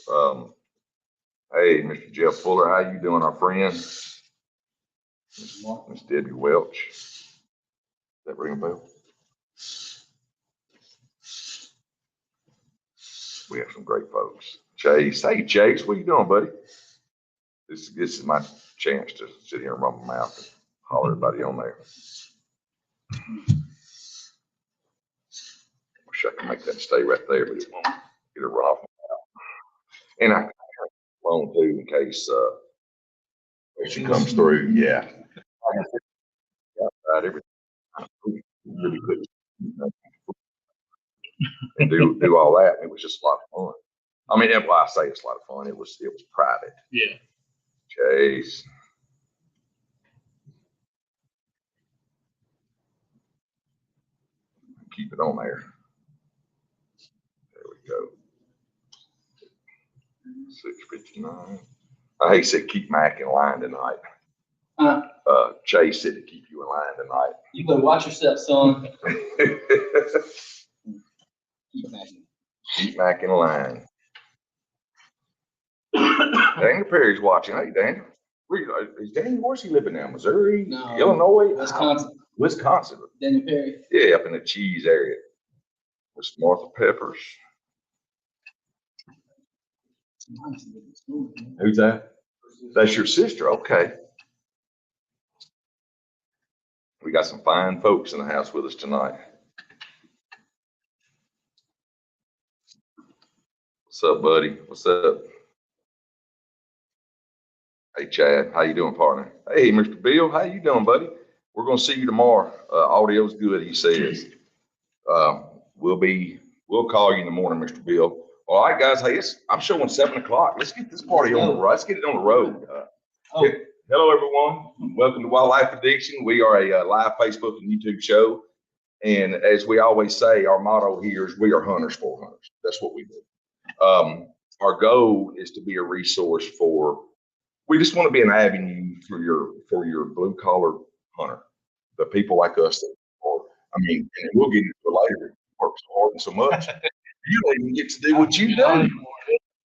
Hey, Mr. Jeff Fuller, how you doing, our friend? Miss Debbie Welch. Does that ring a bell? We have some great folks. Chase, hey Chase, what you doing, buddy? This is my chance to sit here and run my mouth and holler everybody on there. Wish I could make that stay right there, but it won't. Get it right off my mouth. And I alone too, in case she comes through. Yeah. Outside everything. Really good. And do all that. And it was just a lot of fun. I mean, that's why I say it's a lot of fun. It was private. Yeah. Chase. Keep it on there. There we go. 6:59. He said keep Mac in line tonight. Chase said to keep you in line tonight. You better watch yourself, son. Keep Mac in line. Daniel Perry's watching. Hey, Daniel. Is Daniel, where's he living now? Missouri? No, Illinois? Wisconsin. Wisconsin. Daniel Perry. Yeah, up in the cheese area. With Martha Peppers. Who's that? That's your sister. Okay. We got some fine folks in the house with us tonight. What's up, buddy? What's up? Hey, Chad. How you doing, partner? Hey, Mr. Bill. How you doing, buddy? We're going to see you tomorrow. Audio's good, he says. We'll call you in the morning, Mr. Bill. All right, guys. Hey, I'm showing 7 o'clock. Let's get this party on the road. Let's get it on the road. Hello, everyone. Welcome to Wildlife Addiction. We are a live Facebook and YouTube show. And as we always say, our motto here is we are hunters for hunters. That's what we do. Our goal is to be a resource we just want to be an avenue for your blue collar hunter, the people like us that and we'll get into it later. It works so hard and so much. You don't even get to do what you do.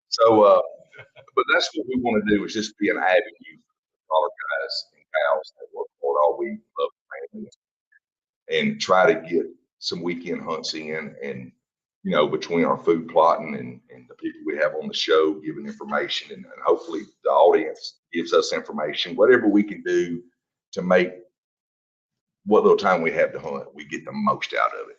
So, but that's what we want to do is just be an avenue for all our guys and gals that work hard all week, love families, and try to get some weekend hunts in. And between our food plotting and the people we have on the show giving information, and hopefully the audience gives us information, whatever we can do to make what little time we have to hunt, we get the most out of it.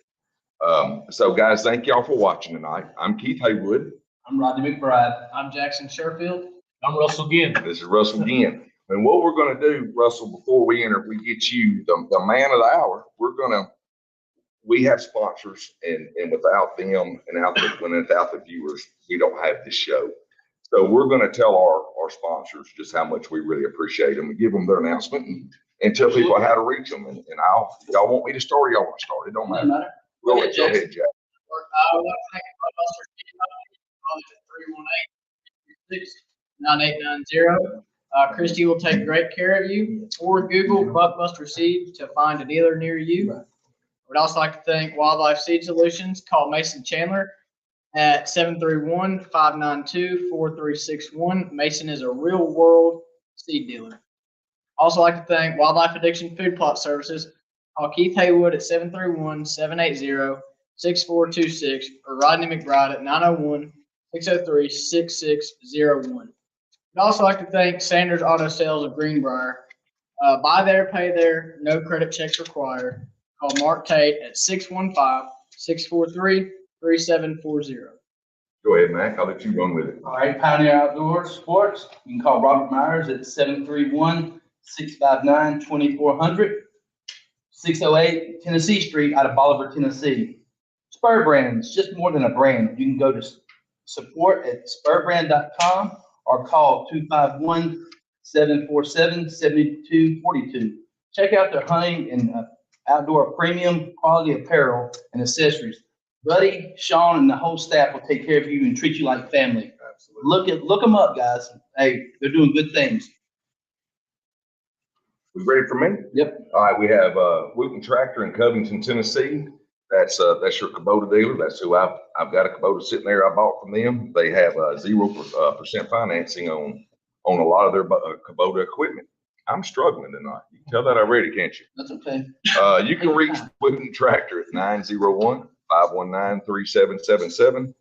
So guys, thank y'all for watching tonight. I'm Keith Haywood. I'm Rodney McBride. I'm Jackson Sherfield. I'm Russell Ginn. This is Russell Ginn. And what we're going to do, Russell, before we get you the man of the hour, we have sponsors, and without them and without the viewers, we don't have this show. So we're going to tell our sponsors just how much we really appreciate them and give them their announcement and tell people how to reach them. And y'all want me to start or y'all want to start? It don't matter. Go ahead, Jack. I would like to thank Buckbuster Steve at 318-9890. Christy will take great care of you. Or Google Buckbuster Seed to find a dealer near you. We'd also like to thank Wildlife Seed Solutions. Call Mason Chandler at 731-592-4361. Mason is a real world seed dealer. Also like to thank Wildlife Addiction Food Plot Services. Call Keith Haywood at 731-780-6426 or Rodney McBride at 901-603-6601. We'd also like to thank Sanders Auto Sales of Greenbrier. Buy there, pay there, no credit checks required. Call Mark Tate at 615-643-3740. Go ahead, Mac. I'll let you run with it. All right, Pioneer Outdoor Sports. You can call Robert Myers at 731-659-2400. 608 Tennessee Street out of Bolivar, Tennessee. Spur Brands, just more than a brand. You can go to support@spurbrand.com or call 251-747-7242. Check out their hunting and outdoor premium quality apparel and accessories. Buddy, Sean, and the whole staff will take care of you and treat you like family. Absolutely. Look them up, guys. Hey, they're doing good things. We ready for me? Yep. All right, we have Wooten Tractor in Covington, Tennessee. That's your Kubota dealer. That's who I've got a Kubota sitting there I bought from them. They have 0% financing on a lot of their Kubota equipment. I'm struggling tonight. You can tell that already, can't you? That's okay. You can reach Wooten Tractor at 901-519-3777. And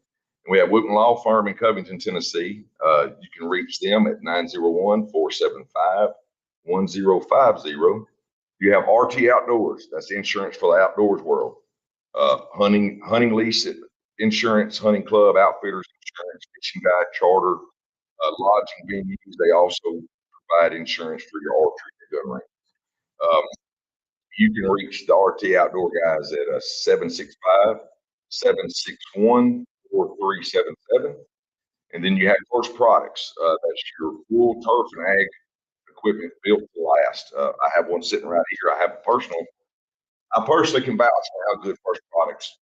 we have Wooten Law Firm in Covington, Tennessee. You can reach them at 901-475-1050. You have RT Outdoors. That's insurance for the outdoors world. Hunting lease, insurance, hunting club, outfitters, insurance, fishing guide, charter, lodging venues. They also provide insurance for your archery and gun range. You can reach the RT Outdoor guys at 765-761-4377. And then you have First Products. That's your full turf and ag equipment built to last. I have one sitting right here. I personally can vouch for how good First Products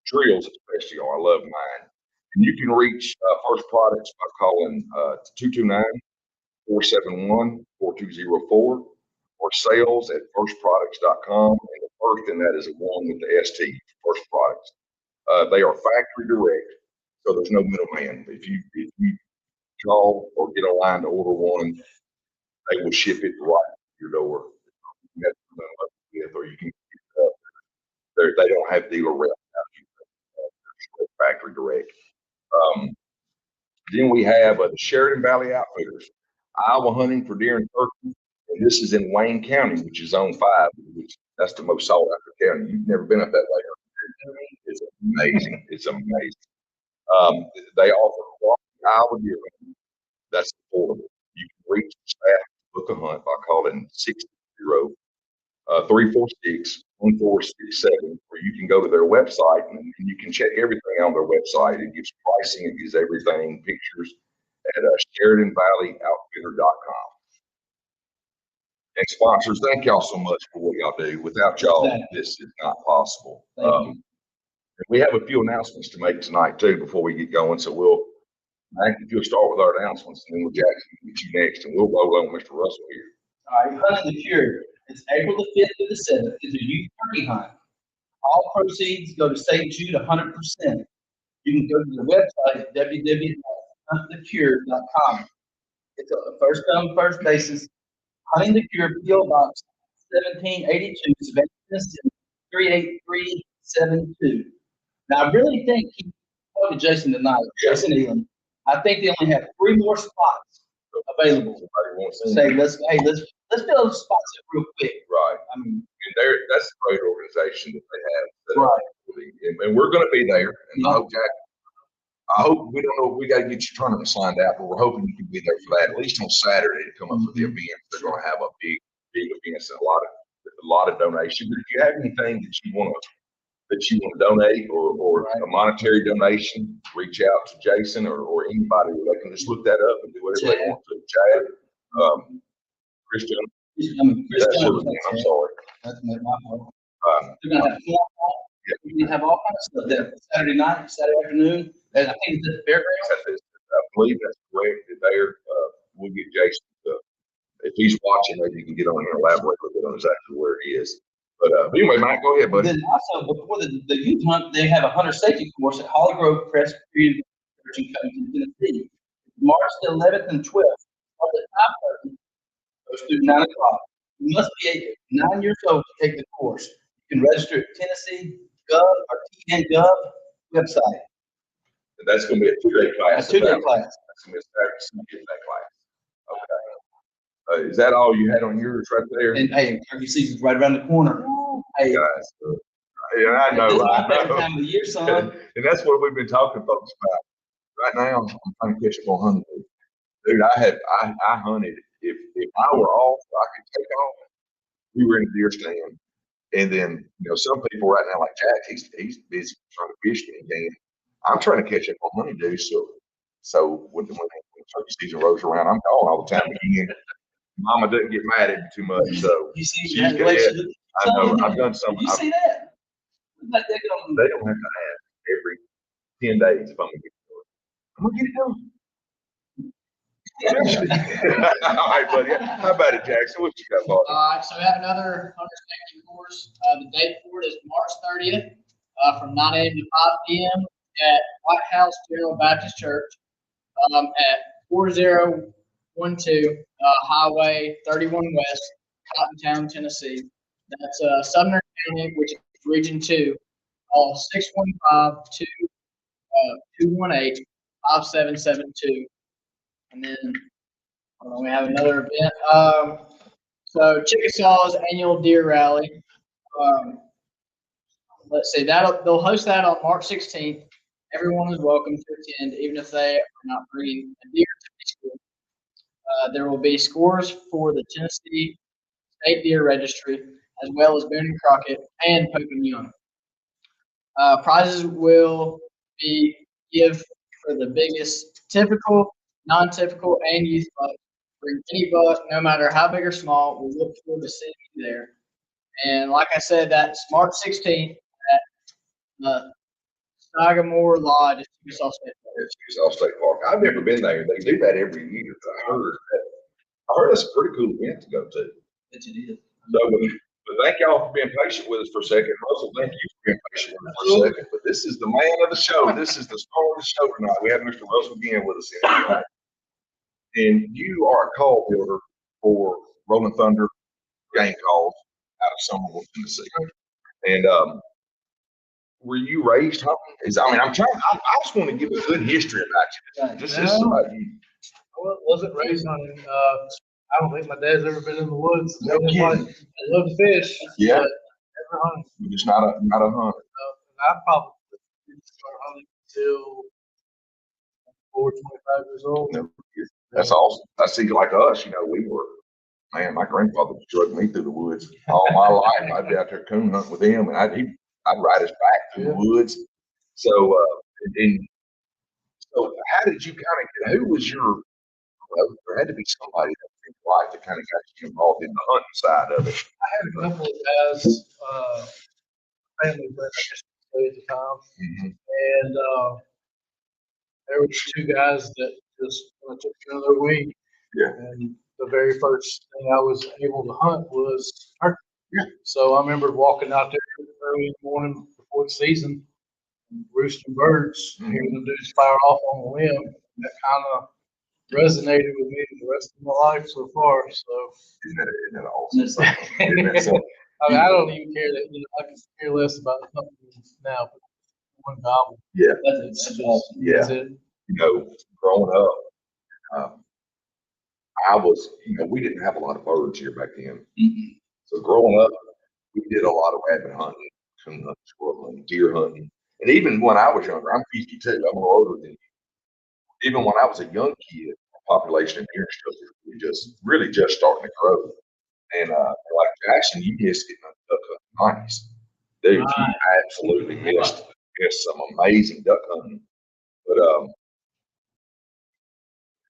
drills especially are. I love mine. And you can reach First Products by calling 229-471-4204 or sales at firstproducts.com. And the first in that is a one with the ST, First Products. They are factory direct, so there's no middleman. If you call or get online to order one, they will ship it right to your door. Or you can pick it up. They don't have dealer rep. They're factory direct. Then we have the Sheridan Valley Outfitters, Iowa hunting for deer and turkey. And this is in Wayne County, which is zone 5, which that's the most sought after county. You've never been up that way. It's amazing. It's amazing. They offer quality Iowa deer hunting that's affordable. You can reach the staff to book a hunt by calling 630-346-1467, or you can go to their website and you can check everything on their website. It gives pricing, it gives everything, pictures at SheridanValleyOutfitter.com. And sponsors, thank y'all so much for what y'all do. Without y'all, this is not possible. We have a few announcements to make tonight too before we get going. So Mike, if you'll start with our announcements, and then we'll Jackson get you next, and we'll roll on Mr. Russell here. All right, Hunting the Cure. It's April the 5th to the 7th. It's a youth turkey hunt. All proceeds go to St. Jude 100%. You can go to the website at www.huntthecure.com. It's a first come, first basis. Hunting the Cure, P.O. Box 1782, Savannah, Tennessee, 38372. Now, I really think he talked to Jason tonight, Jason Elam. I think they only have 3 more spots available. Say, let's fill the spots up real quick. Right. I mean, and that's a great organization that they have. Right. And we're going to be there. And I hope we don't know if we got to get your tournament signed out, but we're hoping you can be there for that, at least on Saturday to come up for the event. They're going to have a big event and a lot of donations. But if you have anything that you want to donate or a monetary donation, reach out to Jason or anybody. They can just look that up and do whatever they want to. Chad, Christian. I'm sorry. That's my fault. They're going to have football. We're going to have all kinds of stuff there. Saturday night, Saturday afternoon. And I think it's at the fairgrounds. I believe that's correct. There, we'll get Jason if he's watching, maybe you can get on here and elaborate a little bit on exactly where he is. But anyway, Mike, go ahead, buddy. Then also, before the youth hunt, they have a hunter safety course at Holly Grove Presbyterian Church in Covington, Tennessee. March the 11th and 12th. Starts at 5:30. Goes through 9 o'clock. You must be 9 years old to take the course. You can register at Tennessee Gov or TN.gov website. And that's going to be a 2-day class. A 2-day class. That's going to be a Saturday, Sunday class. Okay. Is that all you had on yours right there? And hey, turkey season's right around the corner. Hey, guys, and I know. This is my favorite time of the year, son. And that's what we've been talking folks about. Right now, I'm trying to catch up on hunting. Dude, I hunted. If I were off, I could take off. We were in a deer stand, and then some people right now like Jack, he's busy trying to fish again. I'm trying to catch up on hunting, dude. So when turkey season rolls around, I'm calling all the time again. Mama doesn't get mad at me too much, so you see she's got it. I know. I've done some. You see that? They don't have to ask every 10 days if I'm gonna get it done. I'm gonna get it done. All right, buddy. How about it, Jackson? What you got, boss? All right, so we have another hunter safety course outdoors. The date for it is March 30th from 9 a.m. to 5 p.m. at White House General Baptist Church at 4012 Highway 31 West, Cottontown, Tennessee. That's Sumner County, which is Region 2. Call 615-218-5772. And then we have another event. So Chickasaw's annual deer rally. Let's see, they'll host that on March 16th. Everyone is welcome to attend, even if they are not bringing a deer to the school. There will be scores for the Tennessee State Deer Registry, as well as Boone and Crockett and Pope and Young. Prizes will be give for the biggest typical, non-typical, and youth buck. Bring any buck, no matter how big or small. We look forward to seeing you there. And like I said, that's March 16th at the Sagamore Lodge at Chickasaw State Park. Chickasaw State Park. I've never been there. They do that every year. I heard that's a pretty cool event to go to. Yes, it is. So, but thank y'all for being patient with us for a second. Russell, thank you for being patient with us for a second. But this is the man of the show. This is the star of the show tonight. We have Mr. Russell Ginn with us here tonight. And you are a call builder for Rolling Thunder game calls out of Somerville, Tennessee. And were you raised hunting? I just want to give a good history about you. Just about you. I wasn't raised hunting. I don't think my dad's ever been in the woods. No kidding. I love to fish. Yeah. But never hunted. You're just not a hunter. I probably didn't start hunting until 25 years old. No. That's awesome. I see, like us, we were, man, my grandfather drugged me through the woods all my life. I'd be out there coon hunting with him, and I'd ride us back through the woods. So, so how did you kind of who was your, there had to be somebody in your life that kind of got you involved in the hunting side of it. I had a couple of guys, family friends, I guess you could say at the time. Mm-hmm. And there were two guys that just took another wing. Yeah. And the very first thing I was able to hunt was turkey. Yeah. So I remember walking out there early in the morning before the season, roosting birds, hearing them dudes fire off on the limb. That kind of resonated with me the rest of my life so far. So Isn't that awesome? Isn't that something? I don't even care that I can care less about the company now. But one gobble. Yeah. That's awesome. Yeah. That's it. Growing up, I was, we didn't have a lot of birds here back then. Mm-hmm. So growing up, we did a lot of rabbit hunting, coon hunting, squirrel hunting, deer hunting. And even when I was younger, I'm 52, I'm a little older than you. Even when I was a young kid, population in deer structures really just starting to grow. And like Jackson, you missed it in duck hunting nights. Dude, you absolutely missed some amazing duck hunting. But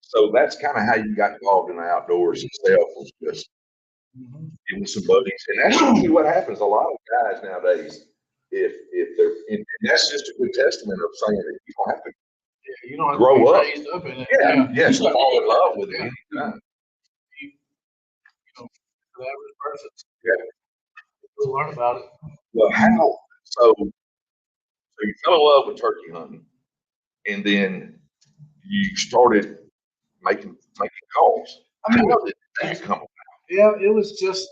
so that's kind of how you got involved in the outdoors itself, was just getting some buddies. And that's usually what happens. A lot of guys nowadays, if they're, and that's just a good testament of saying that you don't have to You don't have grow to be up. raised up in it. Yes, fall in love with it anytime. For the average person. Yeah. You'll learn about it. Well, so you fell in love with turkey hunting, and then you started making calls. How did that come about? Yeah, it was just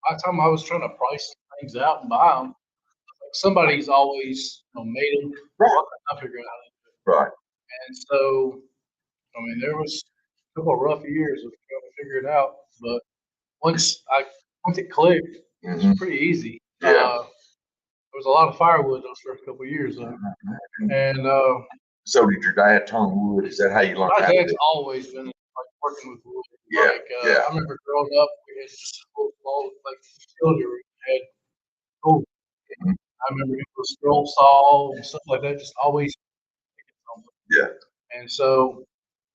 by the time I was trying to price things out and buy them, somebody's always made them. Right. I figure out how to do it. Right. And so, there was a couple of rough years of trying to figure it out, but once it clicked, it was pretty easy. Yeah. There was a lot of firewood those first couple of years, though. And So did your dad turn wood? Is that how you learned my how to dad's do it? always been working with wood. Yeah, yeah. I remember growing up, we had just a little small utility room. We had tools. I remember it was scroll saw and stuff like that, just always making something. Yeah. And so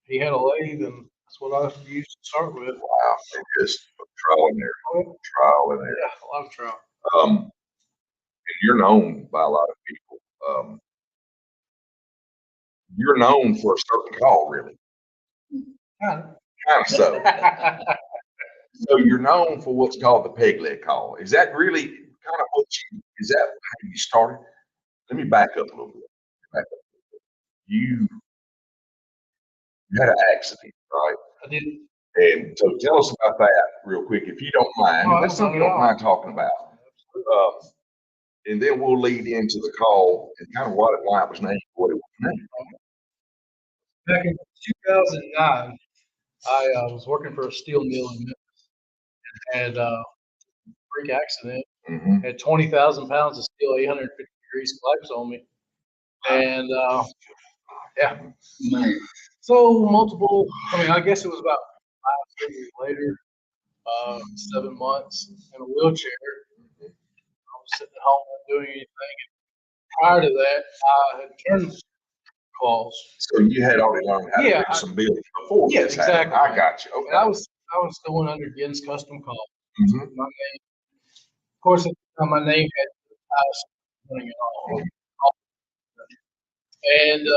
he had a lathe, and that's what I used to start with. Wow. And just trial and error. Trial and error. Yeah, a lot of trial. And you're known by a lot of people. You're known for a certain call, really. Kind Kind of so. So you're known for what's called the peg leg call. Is that really kind of what is that how you started? Let me back up a little bit. Back up. You had an accident, right? I didn't. And so tell us about that real quick, if you don't mind. Oh, That's something you don't mind talking about. And then we'll lead into the call and kind of why it was named, what it was named. Back in 2009, I was working for a steel mill in Memphis and had a freak accident. Mhm. Had 20,000 pounds of steel, 850 degrees collapse on me. And yeah. So multiple, I guess it was about 5 years later, 7 months in a wheelchair. I was sitting at home not doing anything. Prior to that, I had turned calls. So you had already learned how to Yeah, do some building before yeah, this happened. exactly. I got you. And I Okay. was going under Ginn's custom call. Mhm. My name, of course, at the time, my name had running it all. And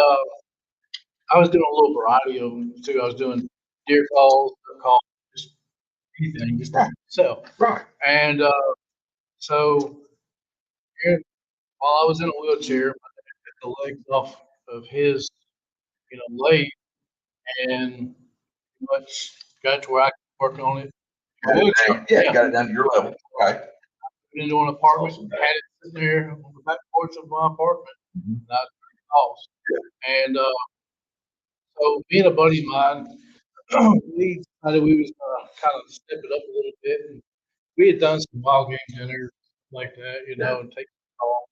I was doing a little variety of them too. I was doing deer calls, duck calls, just anything, just to sell. Right. And so here, while I was in a wheelchair, I took the legs off of his, leg, and pretty much got to where I could work on it. Got it down. Yeah, got it down to your level. Okay. Put into an apartment, had it sitting there on the back porch of my apartment, Mhm. and I was making calls. And so me and a buddy of mine, we decided we was gonna kind of step it up a little bit. And we had done some wild game dinners like that, and take calls.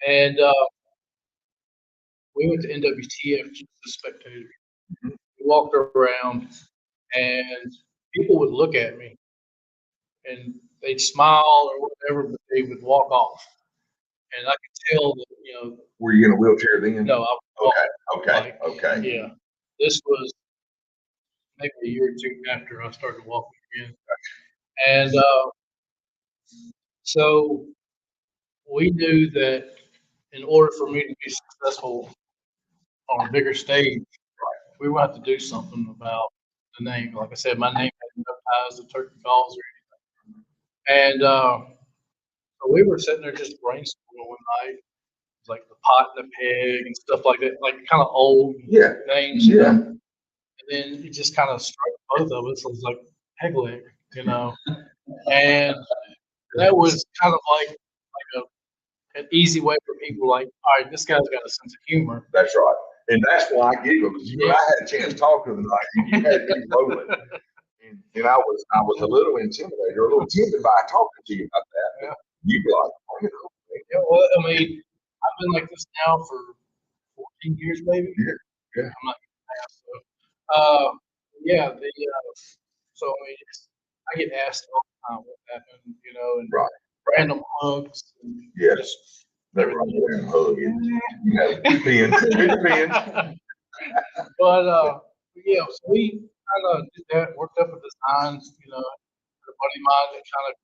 And we went to NWTF just as a spectator. Mhm. We walked around, and people would look at me, and they'd smile or whatever, but they would walk off. And I could tell that, Were you in a wheelchair then? no, I was Okay. like, Okay. yeah, this was maybe a year or two after I started walking again. And so we knew that in order for me to be successful on a bigger stage, we would have to do something about the name. Like I said, my name had no ties to turkey calls or anything. And so we were sitting there just brainstorming one night, like the pot and the pig and stuff like that, like kind of old Yeah. names. Yeah. And then it just kind of struck both of us. It was like peg leg, and that was kind of like an easy way for people like, all right, this guy's got a sense of humor. That's right. And that's why I gave them, because I had a chance to talk to them tonight, and you had me rolling. And I was a little intimidated, or a little timid by talking to you about that. Yeah. You be like, Yeah, well, I've been like this now for 14 years, maybe. Yeah. I'm not so, yeah, so I get asked all the time what happened, and right. random hugs. And Yes. just Never run away and hug it. Depends. It depends. But yeah, so we kind of did that, worked up a design, a buddy of mine that kind of,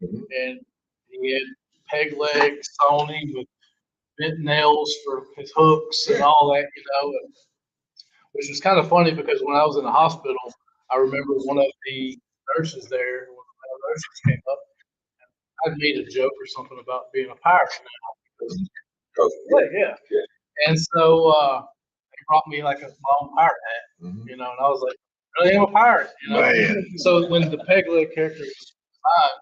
and he had peg legs Sony with bent nails for his hooks and all that, which was kind of funny because when I was in the hospital, I remember one of the nurses there, one of the nurses came up, and I made a joke or something about being a pirate now. Yeah. And so they brought me like my own pirate hat, and I was like, really am a pirate, Man. So when the peg leg character was designed,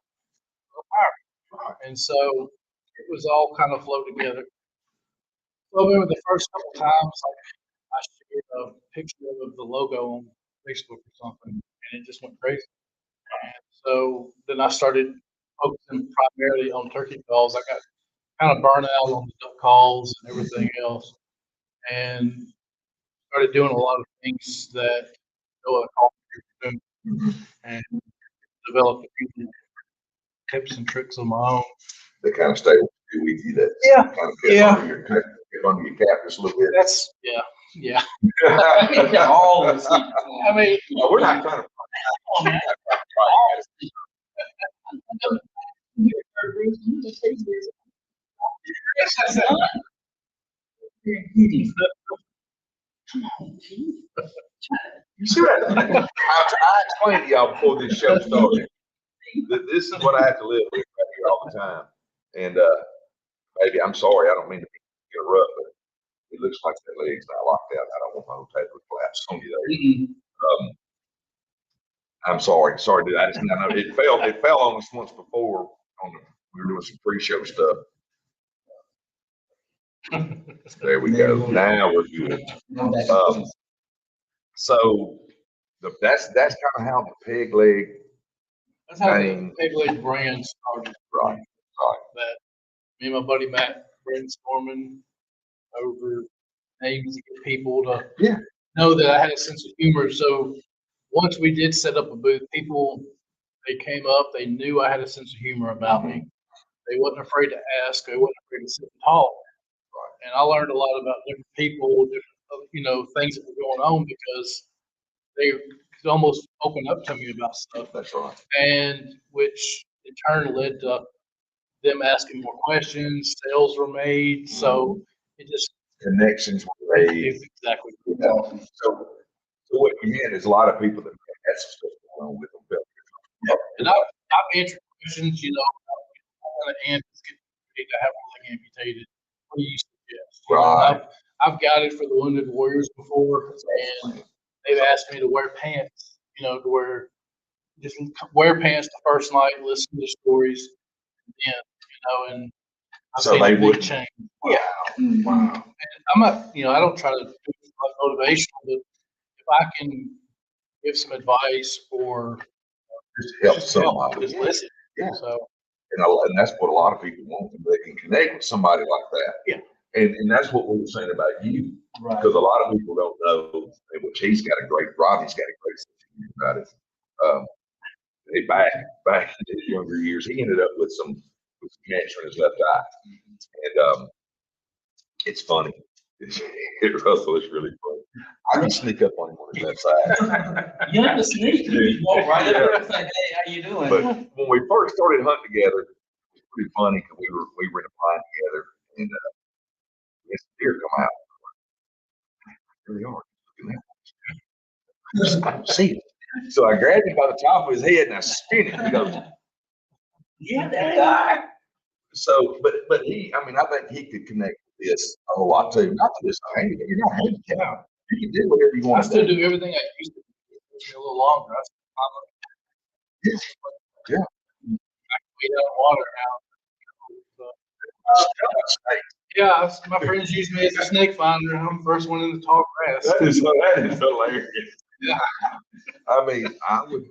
I was a pirate. And so it was all kind of flowed together. So I remember the first couple times, I shared a picture of the logo on Facebook or something, and it just went crazy. And so then I started focusing primarily on turkey calls. I got kind of burnt out on the duck calls and everything else, and started doing a lot of things that no other call were doing, and developed a few tips and tricks of my own. They kind of stay with you. That Yeah. kind of get under your cap just a little bit. That's yeah. Always. I mean, We're not trying to. You see what I explained to y'all before this show started. This is what I have to live with right here all the time. And baby, I'm sorry, I don't mean to interrupt, but it looks like that leg's not locked out. I don't want my whole table to collapse on you there. I'm sorry, dude. I know it fell on us once before we were doing some pre-show stuff. There we go. Now we're good. So that's kind of how the peg leg. That's how the peg leg brand started. Right. That me and my buddy Matt brainstorming over names to get people to know that I had a sense of humor. So once we did set up a booth, people, they came up, they knew I had a sense of humor about me. They wasn't afraid to ask, they wasn't afraid to sit and talk. Right. And I learned a lot about different people, different, things that were going on because they could almost open up to me about stuff. That's right. And which in turn led to them asking more questions, sales were made. So it just connections were made. Exactly. So what you meant is a lot of people that had some stuff going on with them. And I've answered questions, I'm going to have a leg amputated. What do you suggest? Right. I've got it for the Wounded Warriors before, and they've asked me to wear pants, to wear pants the first night, listen to stories, and I've so seen they a big change. Wow. Wow. And I'm not, I don't try to do it like motivational, but if I can give some advice or just help somebody, just listen. Yeah. So. And that's what a lot of people want. They can connect with somebody like that. Yeah. And that's what we were saying about you. Right. Because a lot of people don't know, which Robbie's got a great sense about it. Back in his younger years, he ended up with some cancer in his left eye. And it's funny. Russell is really funny. I can sneak up on him on his left side. You have to sneak. You walk right up and say, "Hey, how you doing?" But when we first started hunting together, it was pretty funny because we were in a blind together, and this deer come out. Here they are. Look at that. See it. So I grabbed him by the top of his head and I spin him. He goes, "Yeah, that guy." So, but he, I think he could connect with this a whole lot too. Not to just, hey, you're not handicapped. You can do whatever you want. I still do everything I used to do. A little longer. Yeah. I can wait out of water now. Yeah, my friends use me as a snake finder. I'm the first one in the tall grass. That is hilarious. Yeah. I would. I go to.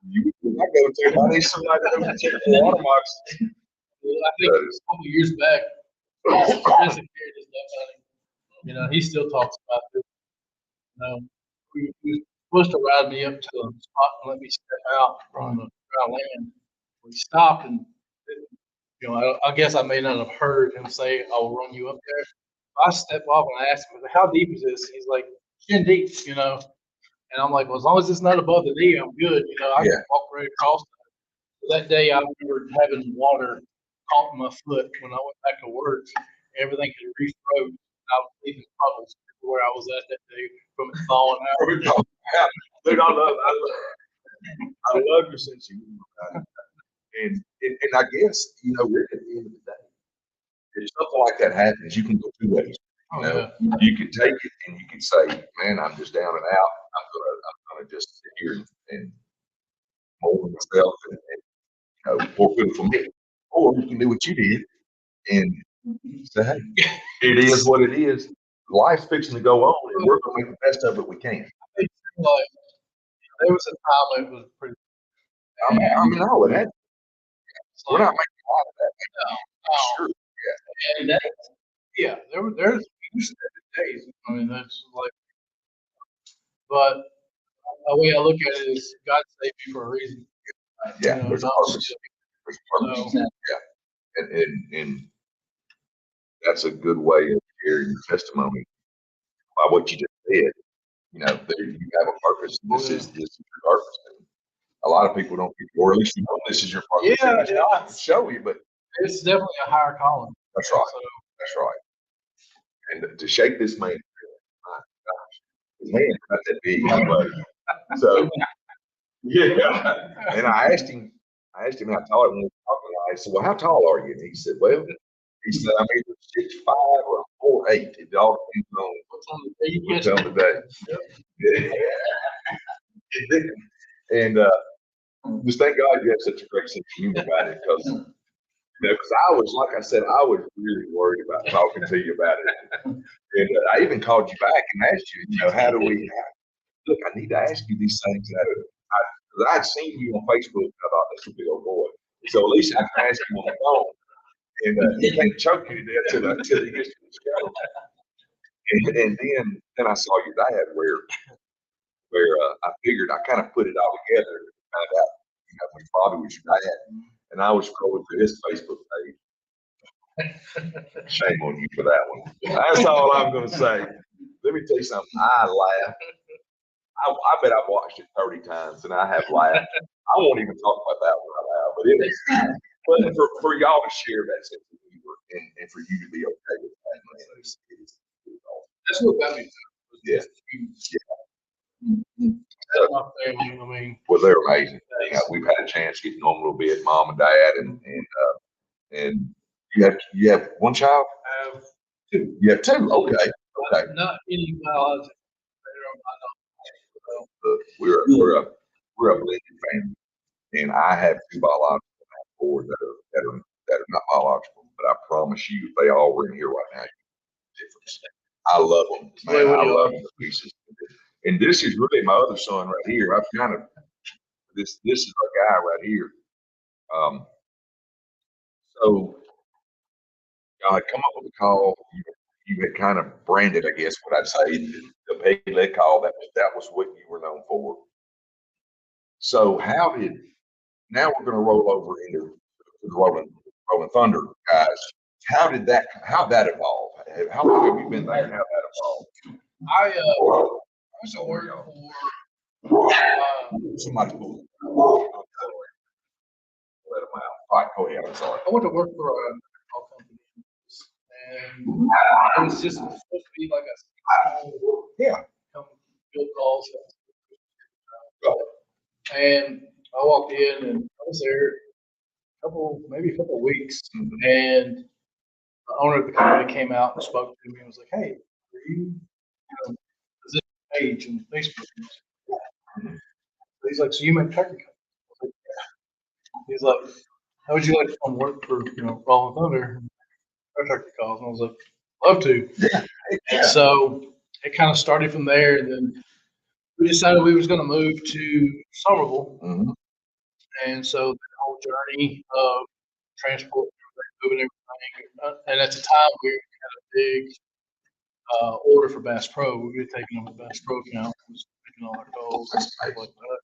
I need somebody to check the water marks. I think a couple years back, as a kid, is hunting. He still talks about it. He was supposed to ride me up to a spot and let me step out on the dry land. We stopped and, I guess I may not have heard him say, "I'll run you up there." I stepped off and I asked him, "How deep is this?" He's like, "Chin deep," And I'm like, "Well, as long as it's not above the knee, I'm good." I can walk right across. That day, I remember having water caught in my foot when I went back to work. Everything had refroze. I was leaving puddles where I was at that day from it thawing out. Dude, I love your sense of humor. And I guess, we're at the end of the day. If something like that happens, you can go two ways. You can take it and you can say, "Man, I'm just down and out. I'm gonna just sit here and mold myself and poor food for me." Or you can do what you did and say, "Hey, it is what it is. Life's fixing to go on, and we're gonna make the best of it we can." There was a time it was pretty. No, it had. We're not making a lot of that. No. Sure. Yeah. And there's days. That's like, but the way I look at it is God saved me for a reason. Yeah, there's a purpose. There's a purpose. Yeah. And that's a good way of sharing your testimony by what you just said. You have a purpose. This is your purpose. And a lot of people don't, or at least this is your purpose. Yeah, it's not to show you, but it's definitely a higher calling. That's right. That's right. And to shake this man, my gosh, his hand about that big, buddy. So, yeah. And I asked him how tall, when we were talking, I said, well, how tall are you? And he said, well, I'm either 6'5" or 4'8". It all depends on what's on the day. Yeah. And just thank God you have such a great sense of humor about it, because I was, like I said, I was really worried about talking to you about it. And I even called you back and asked you, how do we, look, I need to ask you these things. Because I'd seen you on Facebook, and I thought, this would be a boy. So at least I can ask him on the phone. And he can't choke you to death till he gets to the show. And then I saw your dad where I figured I kind of put it all together and found out, when Bobby was your dad. And I was scrolling through his Facebook page. Shame on you for that one. That's all I'm going to say. Let me tell you something. I laughed. I bet I've watched it 30 times and I have laughed. I won't even talk about that one out loud, but it is. But for y'all to share that sense of humor and for you to be okay with that, it is awesome. That's what got me. Yeah. That's my family. I mean, Well, they're amazing. We've had a chance to get to know them a little bit, mom and dad, and you have one child? I have two. You have two. Okay. Not any biological. We're a blended family, and I have two biological board that are not biological, but I promise you, if they all were in here right now, difference. I love them, man. I love them to pieces. And this is really my other son right here. I've kind of this is our guy right here. So y'all had come up with a call. You had kind of branded, I guess, what I'd say the peg leg call. That was what you were known for. So now we're going to roll over into the Rolling Thunder guys. How'd that evolve? How long have you been there? And how that evolved? I used to work for Somebody's moving. Let them out. All right, go ahead. I'm sorry. I went to work for a call company, and it was just supposed to be like a come field calls. And I walked in and I was there maybe a couple of weeks, and the owner of the company came out and spoke to me and was like, "Hey, are you is this page on Facebook?" He's like, "So you make turkey cuts?" He's like, "How would you like to come work for Rolling Thunder or turkey calls?" And I was like, "Love to." Yeah. So it kind of started from there, and then we decided we was going to move to Somerville. And so the whole journey of transport, moving everything, and at the time we had a big order for Bass Pro. We were taking them to Bass Pro account, making all our calls and stuff like that.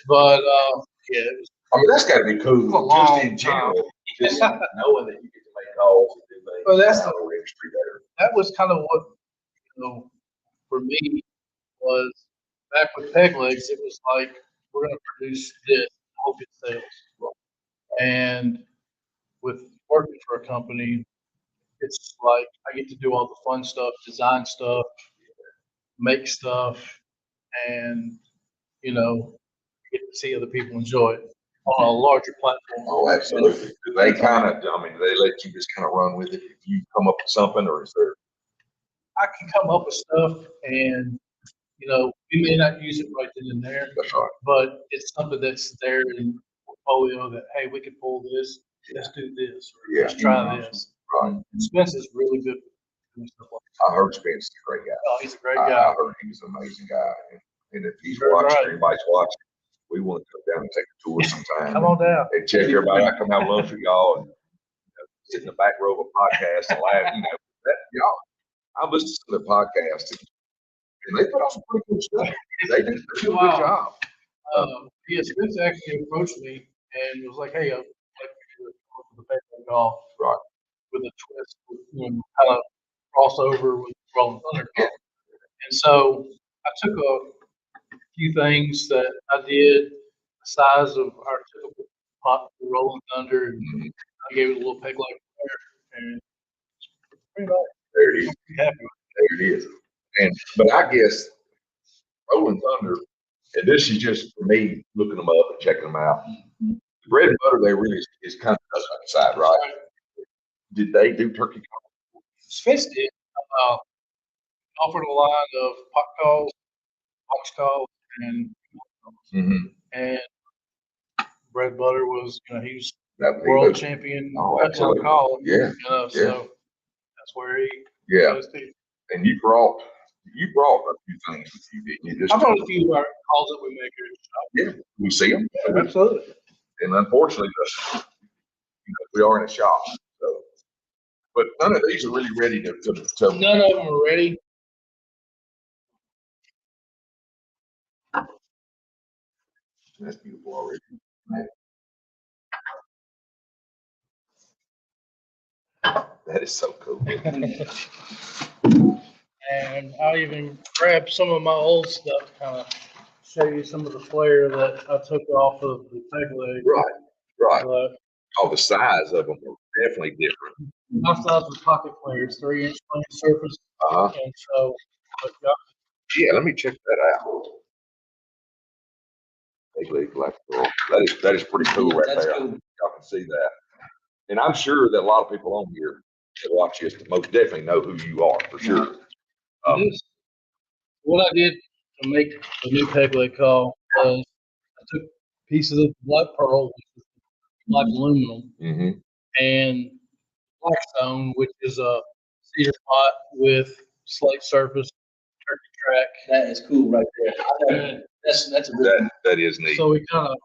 But yeah, it was. I mean, that's got to be cool. Just in general, just knowing that you get to make calls and do things. Well, that's the industry better. That was kind of what for me was back with peg legs. It was like we're going to produce this, hope it sells. And with working for a company, it's like I get to do all the fun stuff, design stuff, make stuff, and get to see other people enjoy it on a larger platform. Oh, absolutely. They they let you just kind of run with it if you come up with something, or is there? I can come up with stuff, and we may not use it right then and there. That's right. But it's something that's there in the portfolio that, hey, we could pull this, let's do this, or let's try this. Right. And Spence is really good at doing stuff like that. I heard Spence is a great guy. Oh, he's a great guy. I heard he's an amazing guy. And if he's watching, anybody's watching, we want to come down and take a tour sometime. Come on down. And check everybody out, come have lunch with y'all, and sit in the back row of a podcast and laugh. Y'all, I listen to the podcast, and they put out some pretty good stuff. They do a good job. Yeah, Spence actually approached me and was like, "Hey, I'd like to work with the peg golf, right, with a twist, kind of crossover with Rolling Thunder." Yeah. And so I took a few things that I did, the size of our typical pot for Rolling Thunder, and I gave it a little peg leg there, and it's pretty nice. There it is. Happy with it. There it is. But I guess Rolling Thunder, and this is just for me looking them up and checking them out. The bread and butter they really is kind of outside, right? Did they do turkey? Spence did, uh, offered a line of pot calls, box calls, and Mm-hmm. and bread butter was, he was That world champion. Oh, Cut absolutely. call, Yeah. so that's where he Yeah. goes to. And you brought a few things with you, didn't you? Just I brought a few of our calls that we make here. yeah, we see them. Yeah, absolutely. And unfortunately, we are in a shop. So, but none of these are really ready to. None of them are ready. That's beautiful already. That is so cool. And I'll even grab some of my old stuff, kind of show you some of the flair that I took off of the peg leg. Right. But Oh, the size of them are definitely different. my size was pocket flares, 3-inch plane surface. And so, Yeah, let me check that out. Big league black girl. That is pretty cool right there. Cool. Y'all can see that. And I'm sure that a lot of people on here that watch this most definitely know who you are for sure. What I did to make the new peg leg call was I took pieces of black pearl, which is black aluminum, Mm-hmm. and blackstone, which is a cedar pot with slate surface, turkey track. That is cool right there. And That's a good That is neat. so we kind of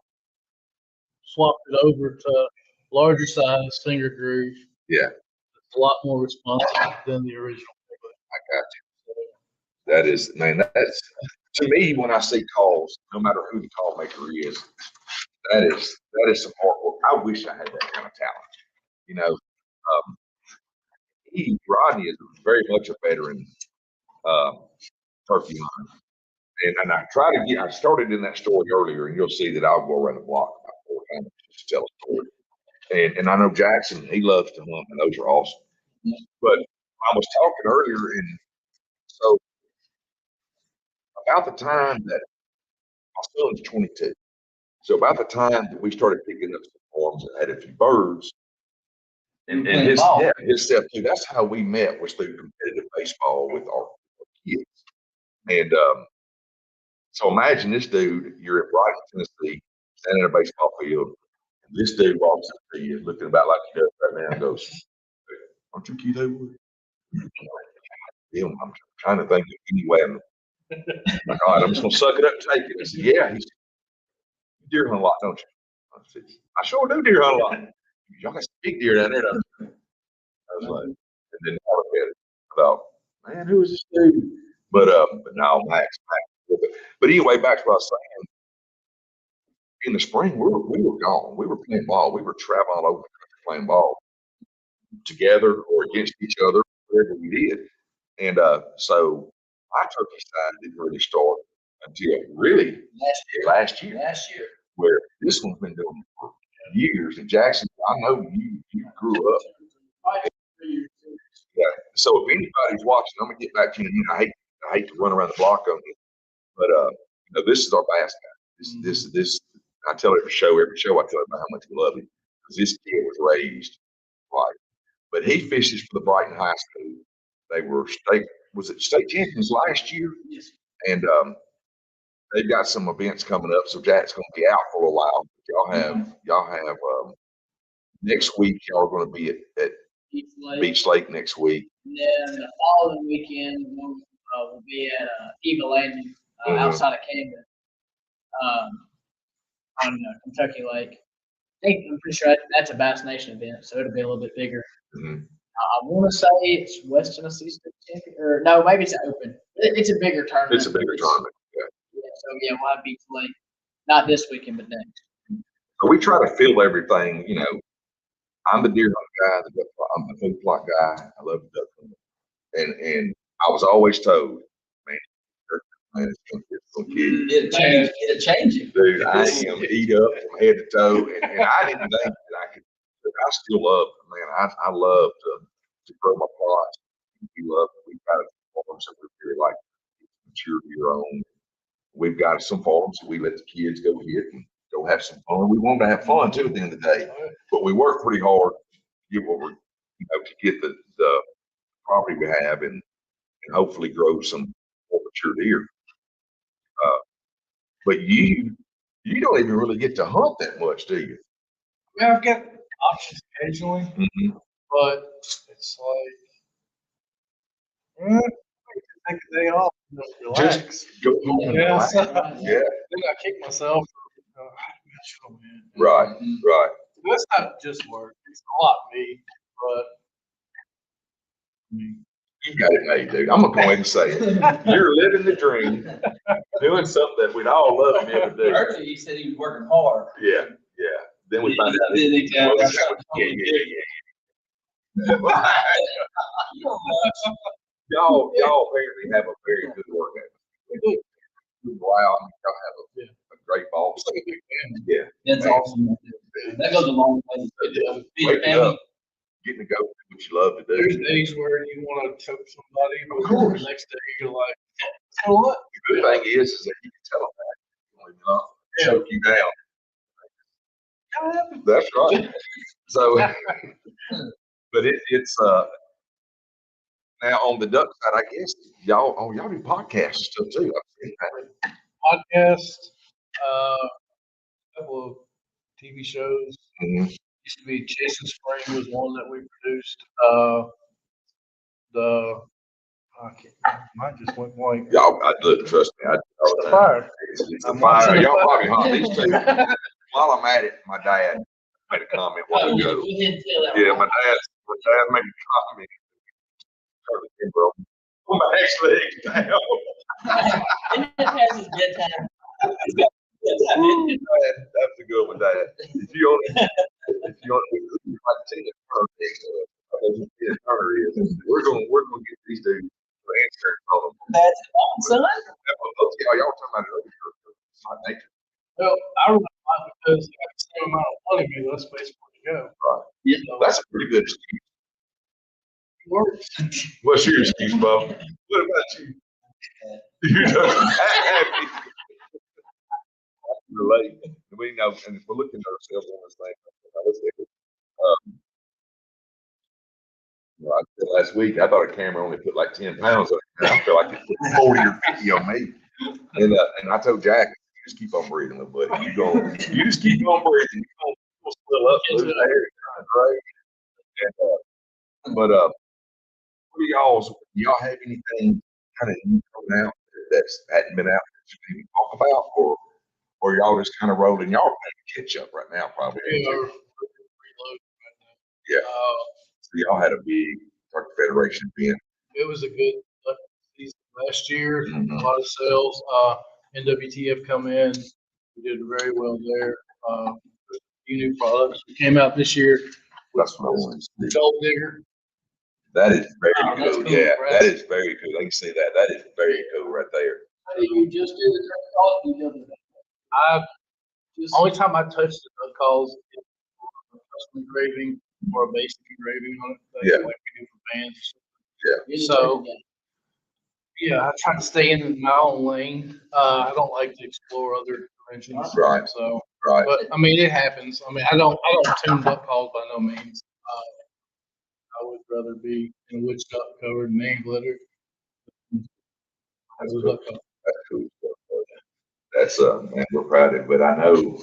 swapped it over to larger size finger groove. Yeah. It's a lot more responsive than the original. I got you. That is, man, that's to me when I see calls, no matter who the call maker is, that is some hard work. I wish I had that kind of talent. Rodney is very much a veteran turkey hunter. And I started in that story earlier, and you'll see that I'll go around the block about 4 times just to tell a story. And I know Jackson, he loves to hunt, and those are awesome. But I was talking earlier, and so about the time that my son's 22, so about the time that we started picking up some farms and had a few birds, and his step too. That's how we met, was through competitive baseball with our kids. And so imagine this dude, you're in Brighton, Tennessee, standing in a baseball field, and this dude walks up to you looking about like he does right now and goes, "Hey, aren't you Keith Haywood?" I'm trying to think of any way. I'm like, all right, I'm just gonna suck it up and take it. I said, yeah. He said, you deer hunt a lot, don't you? I said, I sure do deer hunt a lot. Y'all got some big deer down there, don't you? I was like, and then I looked at it, I thought, man, who is this dude? But no, Max. But anyway, back to what I was saying. In the spring, we were gone. We were playing ball. We were traveling all over the country playing ball together or against each other, whatever we did. And so my turkey side didn't really start until really last year, where this one's been doing it for years. And Jackson, I know you grew up. Yeah. So if anybody's watching, I'm gonna get back to you in a minute. I hate to run around the block on you, but this is our bass guy. This I tell every show I tell him how much we love him, because this kid was raised right. But he fishes for the Brighton High School. They were state champions last year, and they've got some events coming up. So Jack's going to be out for a little while. Y'all have next week. Y'all are going to be at Beach Lake next week. And then the following weekend, we'll be at Eagle Landing outside of Camden on Kentucky Lake. I'm pretty sure that's a Bass Nation event, so it'll be a little bit bigger. Mm-hmm. I want to say it's West Tennessee State Champion, or no, maybe it's open. It's a bigger tournament. It's a bigger tournament. Yeah. So we'll have Beach Lake, not this weekend, but next. So we try to fill everything. I'm the deer hunt guy. I'm the food plot guy. I love the duck hunt. And I was always told, man, it's gonna kill you. It'll change you. Dude, I am eat up from head to toe, and I didn't think that I could. But I still love, man. I love to grow my plots. We got farms that we really like mature deer on. we've got some farms that we let the kids go hit and go have some fun. We want to have fun too at the end of the day, but we work pretty hard to get what we're, to get the property we have and hopefully grow some more mature deer. But you don't even really get to hunt that much, do you? Yeah, I've got options occasionally, but it's like, take a day off and just relax. Just go home and Yeah, relax. so- Yeah. Then I kick myself. Man. Right. That's not just work. It's a lot of me, but I mean, You got it made, dude. I'm gonna go ahead and say it. You're living the dream, doing something that we'd all love to be able to do. Earlier, he said he was working hard. Yeah. Then we find out. Y'all apparently have a very good work ethic. Wow, y'all have a great boss. it's like a big family. Yeah. That's awesome. That goes a long way. Waking up, getting to go do what you love to There's do. days where you want to choke somebody, Of but course. the next day you're like, so what? The good thing is that you can tell them that. You know, choke you down. That's right. So, but it's now on the duck side, I guess y'all do podcasts and stuff too. I've seen that. Podcast, a couple of TV shows. Mhm. Used to be Chasing Spring was one that we produced. Mine just went blank. Y'all, look, trust me, It's the fire. it's a fire. Y'all probably hunt these two. While I'm at it, my dad made a comment a while ago. Yeah, my dad made a comment. Bro, put my next leg down. That's a good one, Dad. If you only, like we're gonna get these dudes to answer on them. That's awesome. Y'all talking about it earlier. It's not nature. Well, I really like because I got the same amount of money, maybe less space for it to go. Right. Yeah. So That's a pretty good excuse. it works. What's your excuse, Bob? What about you? You don't relate. We know, and if we're looking at ourselves on this thing, I said last week, I thought a camera only put like 10 pounds on it. And I feel like it put 40 or 50 on me. And I told Jack, you just keep on breathing, little buddy. You just keep on breathing. You're gonna swell up, lose the hair, kind of great. But what do y'all have anything kind of new coming out that's hadn't been out that you can talk about, or y'all just kind of rolling? Y'all playing catch up right now, probably. We ain't are you? reloading right now. Yeah. So y'all had a big Turkey Federation event. It was a good season last year. Mhm. A lot of sales. NWTF come in. We did very well there. Few new products that came out this year. That's what I wanted to see. Gold digger. That is very Wow, that's cool. cool, Yeah, right? that is very cool. I can see that. That is very cool right there. You just did the turkey I only time I touch the duck calls is for a custom engraving or a basic engraving on it. Yeah. Like we do for bands. Yeah. So yeah, I try to stay in my own lane. I don't like to explore other dimensions. Right. So, Right. but I mean, it happens. I mean, I don't tune duck calls by no means. I would rather be in a wood duck covered and name glitter. That's As a cool. duck call. That's cool stuff. That's man, we're proud of it. But I know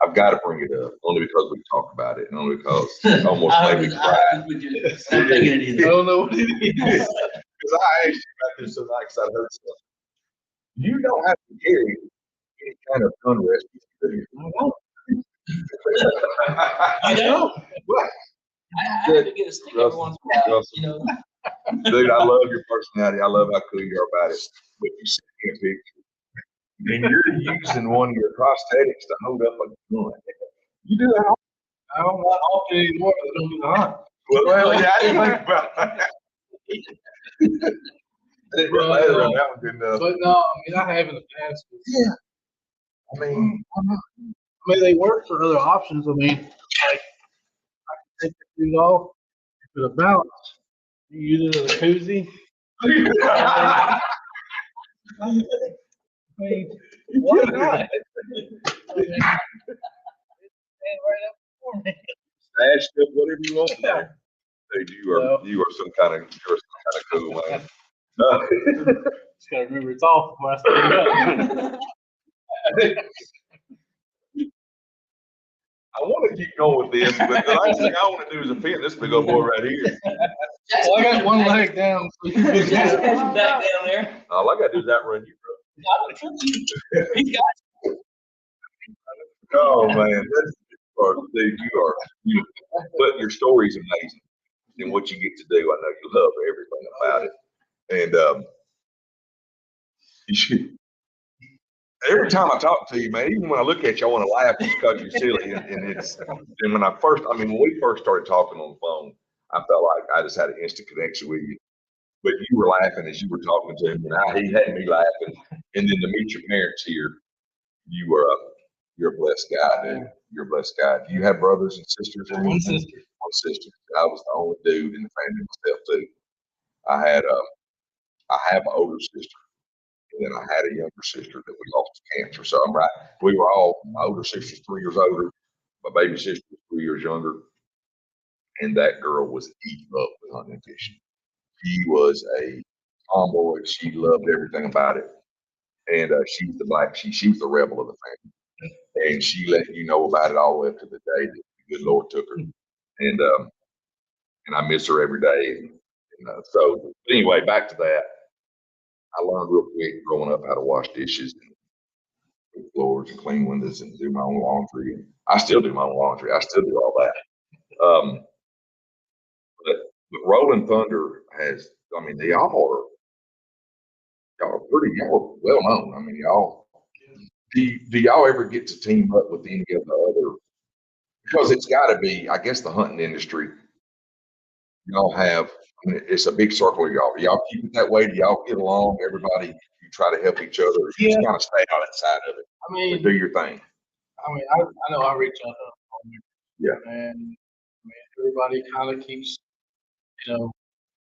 I've got to bring it up only because we talk about it, and only because it almost made me cry. I'm thinking it I is. don't know what it is. Because I asked you about this tonight because I heard stuff. You don't have to carry any kind of gun rescue, do you? You know? What? I have to get a stick every once in a while, you know. Dude, I love your personality. I love how cool you are about it. But you sent me a picture, and you're using one of your prosthetics to hold up a gun. You do that all I don't know often anymore. I don't do the hunt. well, yeah, I didn't think about that. I didn't realize that one good enough. But no, I mean, I have in the past. Yeah. I mean, I mean, they work for other options. I mean, like, I can take the dude off for the balance. You use it as a koozie. mean, why not? Stash up whatever you want there. Dude, you are some kind of cool man. Just gotta remember it's off before I start it up. I want to keep going with this, but the last thing I want to do is offend this big old boy right here. Well, I got one leg down. So you can Jackson has his back down there. All I got to do is outrun you, bro. I don't trust you. He's got Oh man, dude, but your story's amazing, and what you get to do, I know you love everything about it, and you should. Every time I talk to you, man, even when I look at you, I want to laugh because you're silly, and when we first started talking on the phone, I felt like I just had an instant connection with you. But you were laughing as you were talking to him, and he had me laughing. And then to meet your parents here, you're a blessed guy, dude. You're a blessed guy. Do you have brothers and sisters? one sister. One sister. I was the only dude in the family myself too. I have an older sister, and then I had a younger sister that we lost to cancer. So I'm right. We were all, my older sister's 3 years older. My baby sister was 3 years younger. And that girl was eaten up with hunting and fishing. She was a tomboy. She loved everything about it. And she was the rebel of the family. And she let you know about it all the way up to the day that the good Lord took her. And I miss her every day. So anyway, back to that. I learned real quick growing up how to wash dishes and clean floors and clean windows and do my own laundry. And I still do my own laundry. I still do all that. But Rolling Thunder has, I mean, y'all are well known. I mean, do y'all ever get to team up with any of the other? Because it's got to be, I guess, the hunting industry. Y'all have, I mean, it's a big circle of y'all. Do y'all keep it that way? Do y'all get along? Everybody, you try to help each other. Or you just kind of stay on that side of it. I mean, Do your thing. I mean, I know I reach out to them. Yeah. And I mean, everybody kind of keeps, you know,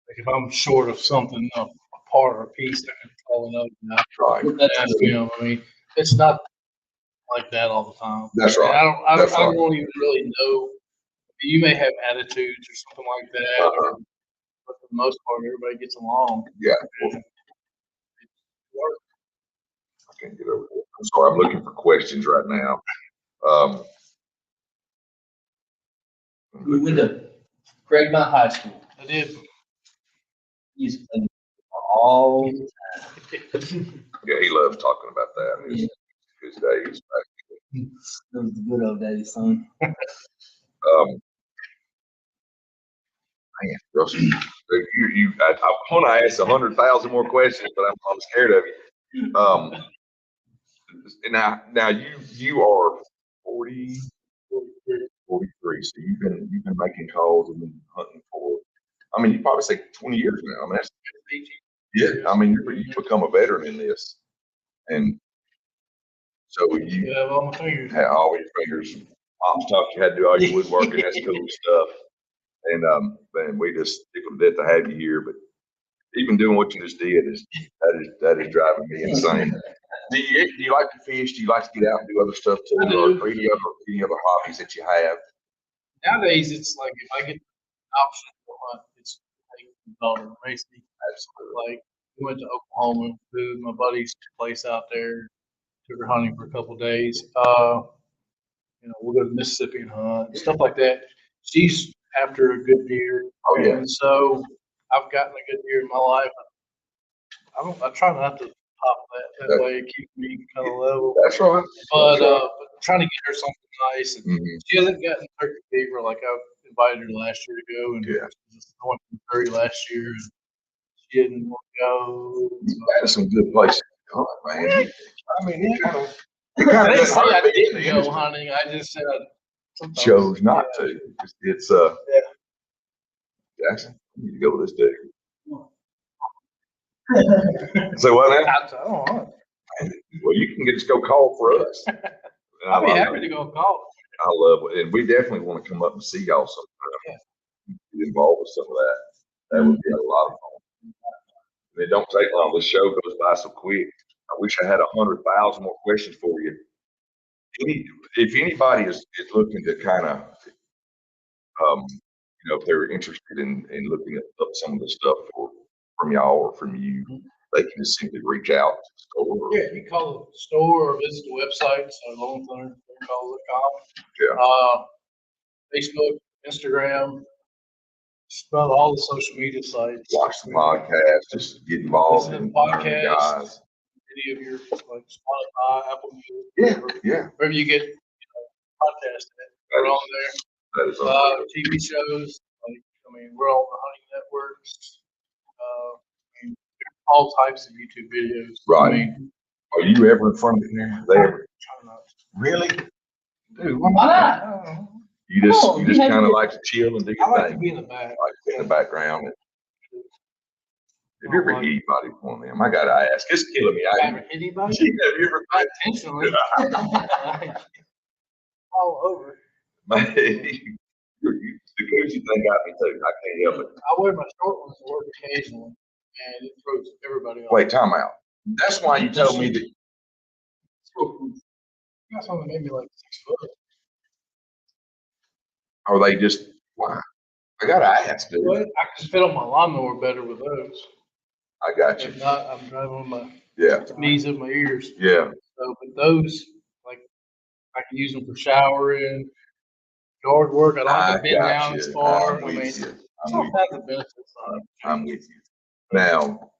like if I'm short of something, a part or a piece, I can call another guy. Right. That's, you know, I mean, it's not like that all the time. That's right. I don't even really know. You may have attitudes or something like that, but for the most part, everybody gets along. Yeah. I can't get over it. I'm sorry. I'm looking for questions right now. We went to Craig Mount High School. I did. He's playing all the time. Yeah, he loves talking about that. His days back. Those are the good old days, son. Man, Russell, I want to ask 100,000 more questions, but I'm scared of you. Now you are 43, so you've been making calls and been hunting for, I mean, you probably say 20 years now. I mean, that's, yeah, I mean, you've become a veteran in this, and so you have all my fingers. had all your fingers. Mom's taught you how to do all your woodworking. That's cool stuff. And we just tickled to death to have you here. But even doing what you just did is driving me insane. Do you like to fish? Do you like to get out and do other stuff too? I do. Or any other hobbies that you have? Nowadays, it's like if I get the option to hunt, it's take my daughter Macy. Like we went to Oklahoma, to my buddy's place out there, took her hunting for a couple of days. You know, we'll go to Mississippi and hunt, stuff like that. She's after a good deer. Oh yeah. And so I've gotten a good deer in my life. I try not to pop that way. It keeps me kind of level. That's right. But trying to get her something nice. And Mhm. she hasn't gotten turkey fever like I invited her last year to go. And Yeah. I went to Missouri last year. And she didn't want to go. You've had some good places to hunt, man. I mean, you kind of. I didn't say I didn't go hunting. I just said sometimes. Chose not to. It's Jackson, you need to go with this dude. So what now? I don't know. Well, you can just go call for us. I'll be happy to go call. I love it, and we definitely want to come up and see y'all sometime. Get involved with some of that. That would be a lot of fun. And it don't take long. The show goes by so quick. I wish I had 100,000 more questions for you. If anybody is looking to kind of, if they're interested in looking up some of the stuff from y'all or from you, they can just simply reach out to the store. Yeah, you call the store or visit the website, so lonethundercalls.com. Yeah. Facebook, Instagram, about all the social media sites. Watch the podcast, just get involved Listen to in the podcast. guys. Any of your like Spotify, Apple Music, Yeah. wherever you get podcast at, we're on there. That is TV shows, we're on the hunting networks. All types of YouTube videos. right. Are you ever in front of the camera? They ever? Try not to. Really? Dude, why not? You just No, you you just have kind of to- like to chill and do I your like to thing, be in the back. like in the background. Have you ever hit anybody with one of them? I gotta ask. It's killing me. I haven't hit anybody. Have you ever? Not intentionally. All over. Man, the coochie thing got me too. I can't help it. I wear my short ones to work occasionally, and it throws everybody off. Wait, time out. That's why you told me that. You got something that made me like 6 foot. Or they just why? I gotta ask, dude. But I can fit on my lawnmower better with those. I got you. If not, I'm driving with my Yeah, knees in my ears. yeah. So, but those, like, I can use them for showering, yard work. I don't have to bend down as far. I'm I mean, with you. it's all kinds of benefits. I'm with you. Now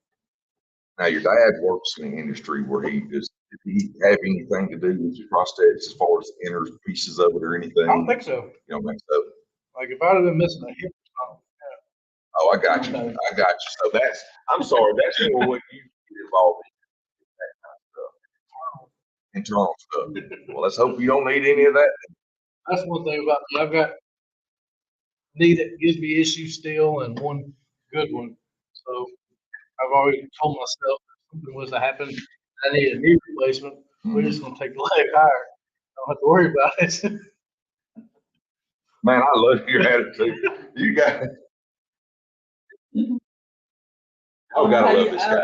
your dad works in the industry where did he have anything to do with your prosthetics as far as inner pieces of it or anything? I don't think so. You don't think so? Like, if I'd have been missing a hip or something, Oh, I got you. I got you. So I'm sorry, that's more what you get involved in, that kind of stuff. Internal stuff. Well, let's hope you don't need any of that. that's one thing about me. I've got knee that gives me issues still, and one good one. So I've already told myself if something was to happen, I need a knee replacement. We're just gonna take the leg higher. I don't have to worry about it. Man, I love your attitude. You got it. Oh, gotta love this guy.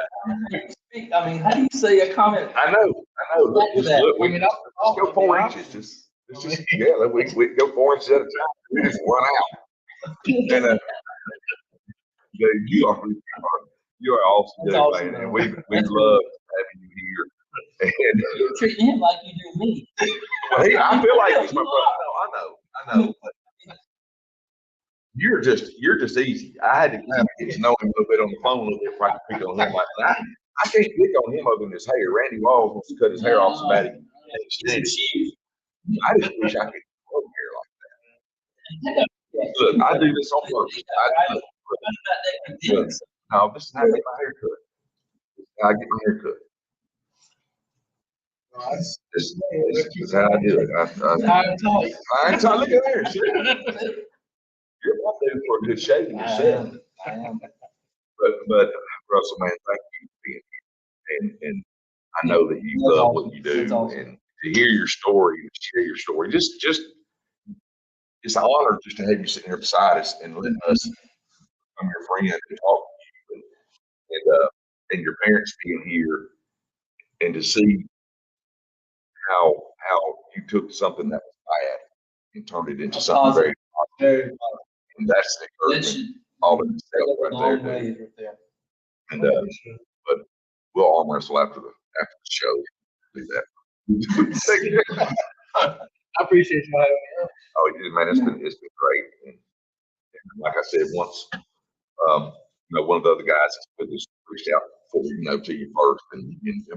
I mean, how do you say a comment? I know. Look, just look, I mean, I'll go 4 inches. Yeah, we go 4 inches at a time. We just run out. And you are awesome, That's dude, awesome, man. And man. we love having you here. And You're treating him like you do me. well, I feel like he's my brother. I know. But you're just easy. I had to kind of get to know him a little bit on the phone a little bit before I could pick on him. Like I can't pick on him other than his hair. Randy Walls wants to cut his hair off so bad I just wish I could grow hair like that. Look, I do this on purpose. No, this is how I get my hair cut. This is how I get my hair cut. This is how I do it. I ain't look at there. Shit. You're not there for a good shaving yourself. I am. But Russell, man, thank you for being here. And I know that you That's love awesome. what you do. That's awesome. And to hear your story, and share your story, just it's an honor just to have you sitting here beside us and letting us become your friend and talk to you and your parents being here and to see how you took something that was bad and turned it into something very positive. Very And that's the That encouragement should all in itself go a right long there, dude. way right there. And but we'll arm wrestle after the show. Do that. I appreciate you having me. Oh, man, it's been great. And like I said, once one of the other guys has reached out for to you first,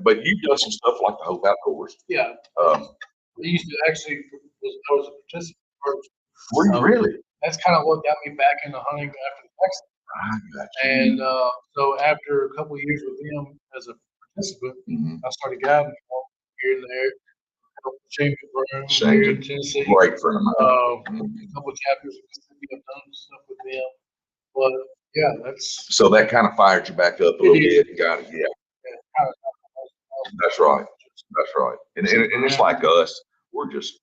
but you've done some stuff like the Hope Outdoors. Yeah. I used to actually I was a participant first. Were you really? That's kind of what got me back into hunting after the Texas. I got you. And so after a couple of years with them as a participant, I started guiding here and there. Shank here in Tennessee. Great friend of mine. A couple of chapters of Mississippi, I've done stuff with them. But yeah, that's so that kind of fired you back up a little bit. Got it. Yeah. That's right. That's right. And it's like us. We're just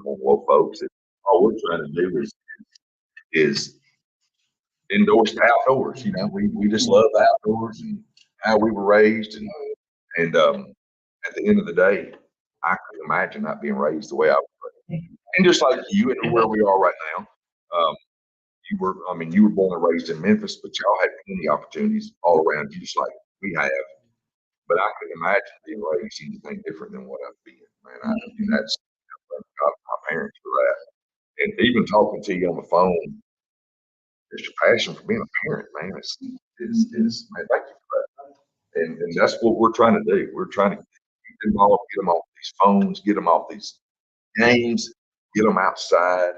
normal folks. All we're trying to do is indoors to outdoors. We just love the outdoors and how we were raised and at the end of the day, I couldn't imagine not being raised the way I was raised. And just like you and where we are right now, you were born and raised in Memphis, but y'all had plenty of opportunities all around you, just like we have. But I couldn't imagine being raised anything different than what I've been, man. And that's thank God for my parents for that. And even talking to you on the phone, there's your passion for being a parent, man. It's man, thank you for that. And that's what we're trying to do. We're trying to get them off these phones, get them off these games, get them outside.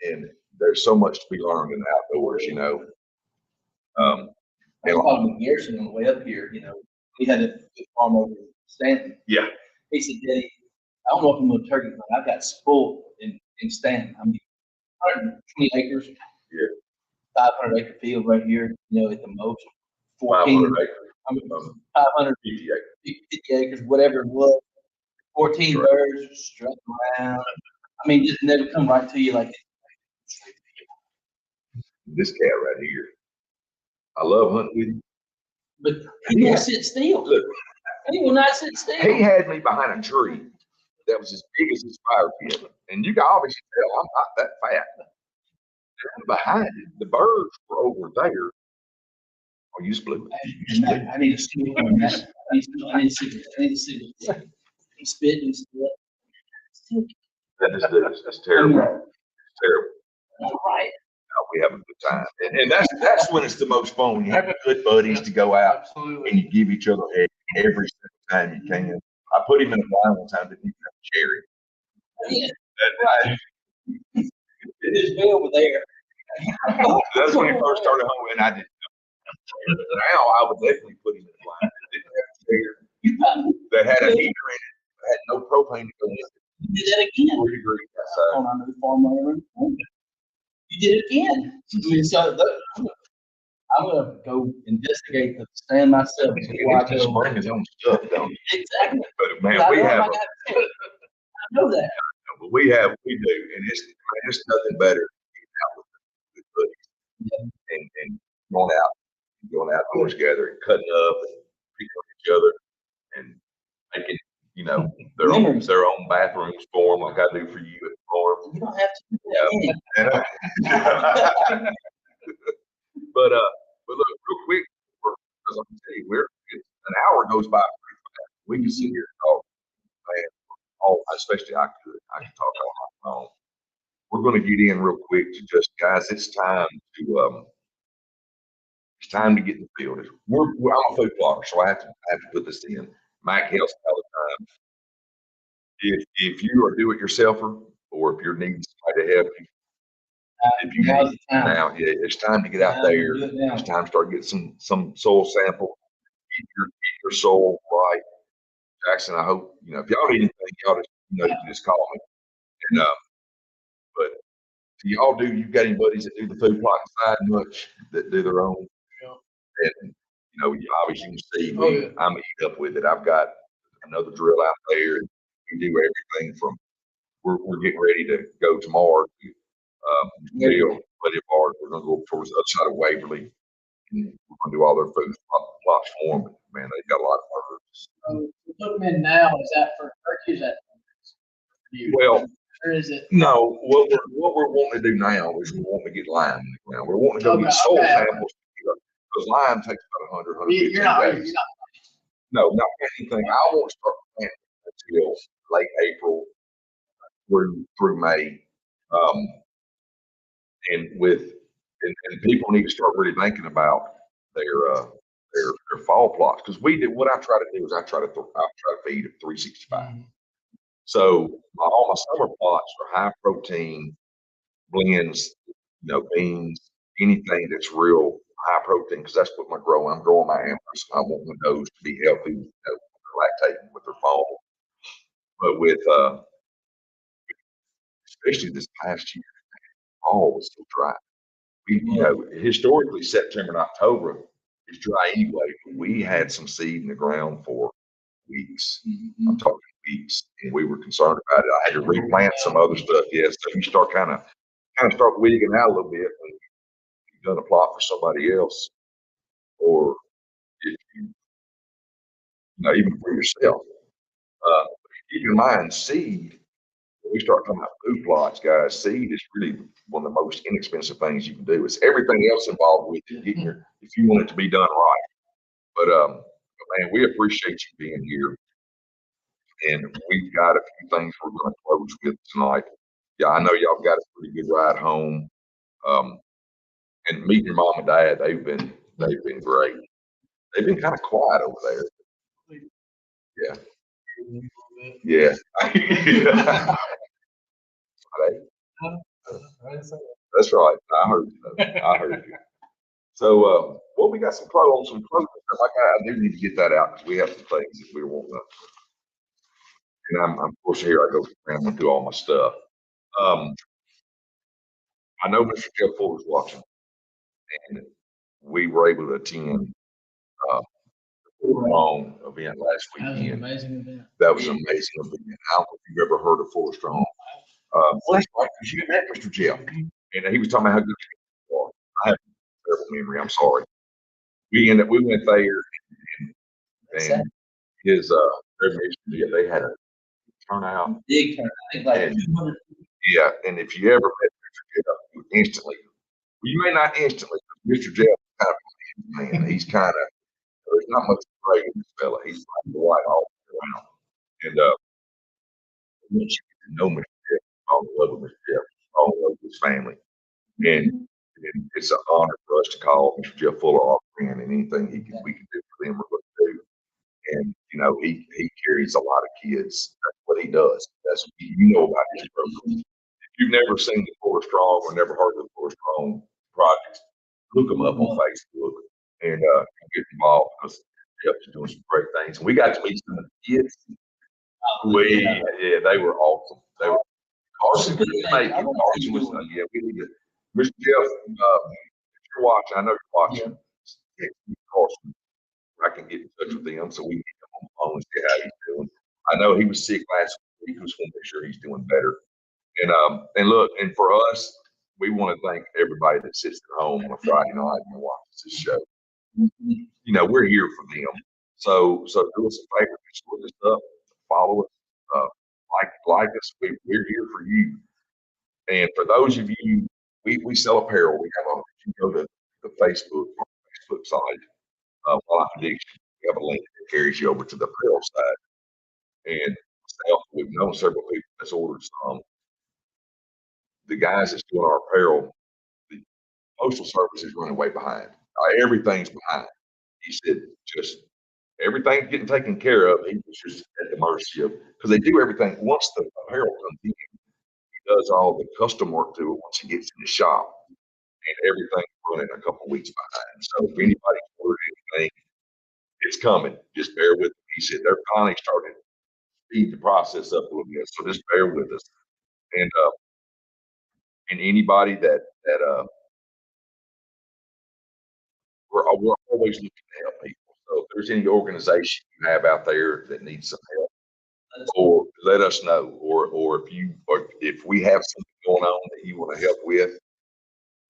And there's so much to be learned in the outdoors, you know. I was talking with Garrison on the way up here, we had a good farm over in Stanton. Yeah. He said, Daddy, I don't know if I'm going to turkey hunt. I've got spoiled in Stanton. I mean, 120 acres. Yeah. 500 acre field right here, at the most. 500 acres. 550 acres, whatever it was. 14 Right. birds strutting around. I mean, just never come right to you like This cat right here. I love hunting with him. But he won't sit still. Look, He will not sit still. he had me behind a tree that was as big as his fire pit. And you can obviously tell I'm not that fat. And behind it, the birds were over there. Oh, you just blew it. I need to see him. I need to see him. He's spitting still. That's terrible. It's terrible. All right. We have a good time. And that's when it's the most fun. When you have good buddies to go out Absolutely. and you give each other egg every single time you can. I put him in a blind one time, didn't even have a cherry. Yeah. His bill was there. That's when he first started home, and I didn't know. Now I would definitely put him in a blind that didn't have a cherry, that had a heater in it, that had no propane to go in it. You did that again. 3 degrees outside. On our new farm over. You did it again. I mean, so I'm gonna go investigate the stand myself before I He just go. bring his own stuff, don't he? Exactly. But man, I we know have, I know that. we do, and it's nothing better than getting out with buddies and going outdoors together and cutting up and picking up each other and making, their own bathrooms for them, like I do for you at the farm. You don't have to do that. And, but look, real quick, because I'm gonna tell you, an hour goes by pretty fast. We can sit here and talk, man. Especially I can talk all my phone. We're going to get in real quick to just guys. It's time to get in the field. I'm a food blogger, so I have to put this in. Mike helps all the time. If you are a do-it-yourselfer, or if you're needing somebody to help you, it's time to get out there. It's time to start getting some soil sample. Get your soil right. Jackson, I hope if y'all need anything, y'all just you can just call me. And but do y'all you got any buddies that do the food plot side much that do their own? Yeah. And you obviously can see I'm eat up with it. I've got another drill out there, and we do everything from we're getting ready to go tomorrow. Drill plenty of bars. We're gonna go towards the other side of Waverly. And we're gonna do all their food plots for them. Man, they've got a lot of birds. So to put them in now, is that for turkeys? That for you? Well, Or is it? no, what we're wanting to do now is we want to get lime in the ground. We're wanting to go get soil samples because lime takes about 100, You're not. days. No, not anything. I won't start planting until late April through May. And people need to start really thinking about their fall plots because what I try to do is I try to feed at 365. So all my summer plots are high protein blends, beans, anything that's real high protein because that's what I'm growing my antlers. I want my nose to be healthy, lactating with their fall. But with especially this past year, fall was so dry. Historically September and October is dry anyway, but we had some seed in the ground for weeks. I'm talking weeks, and we were concerned about it. I had to replant some other stuff. So you start kind of start wigging out a little bit when you've done a plot for somebody else, or if even for yourself. keep in mind, seed, when we start talking about food plots, guys, seed is really one of the most inexpensive things you can do. It's everything else involved with it, getting your, if you want it to be done right. But man, we appreciate you being here. And we've got a few things we're going to close with tonight. Yeah, I know y'all got a pretty good ride home. And meeting your mom and dad, they've been great. They've been kind of quiet over there. Yeah. Yeah. That's right. I heard you. I heard you. So, well, we got some some clothes. Like I do need to get that out because we have some things that we want to. And I'm of course here I go rambling through all my stuff. Um, I know Mr. Jeff Fuller's watching, and we were able to attend the Strong event last That was an weekend. amazing event. That was an amazing event. I don't know if you've ever heard of Fuller Strong. Well, that's right, because you met Mr. Jeff, and he was talking about how good you are. I have a terrible memory. I'm sorry. We went there, and his yeah, they had a turnout. Big turn. I think like And 200. yeah, and if you ever met Mr. Jeff, you instantly, well, you may not instantly, but Mr. Jeff is kind of a man. He's kind of, there's not much gray in this fella. He's like the white all the way around. And once you get to know Mr. Jeff, fall in love with Mr. Jeff, fall in love with his family. And it's an honor for us to call Mr. Jeff Fuller our friend, and anything we can do for them, we're going to do. And you know, he carries a lot of kids. That's what he does. That's what you know about his program. If you've never seen the Fuller Strong or never heard of the Fuller Strong projects, look them up on Facebook and get involved because Jeff's doing some great things. And we got to meet some of the kids. Yeah, they were awesome. They were Carson couldn't make it. Carson was yeah. We need to, Mr. Jeff. If you're watching, I know you're watching. Text me, Carson. I can get in touch with him so we can get him on the phone and see how he's doing. I know he was sick last week. We just want to make sure he's doing better. And look, and for us, we want to thank everybody that sits at home on a Friday night and watches this show. You know, we're here for them. So do us a favor, just look us up, follow us, like us. We're here for you. And for those of you, we sell apparel. We have you go to the Facebook site, Life Addiction. We have a link that carries you over to the apparel side. And we've known several people that's ordered some. The guys that's doing our apparel, the postal service is running way behind. Everything's behind. He said, just everything's getting taken care of. He was just at the mercy of, because they do everything. Once the apparel comes in, he does all the custom work to it once he gets in the shop. And everything's running a couple of weeks behind. So if anybody's ordered anything, it's coming. Just bear with me. He said they're finally starting to speed the process up a little bit. So just bear with us. And anybody that we're always looking to help people. So if there's any organization you have out there that needs some help, or let us know, or if we have something going on that you want to help with,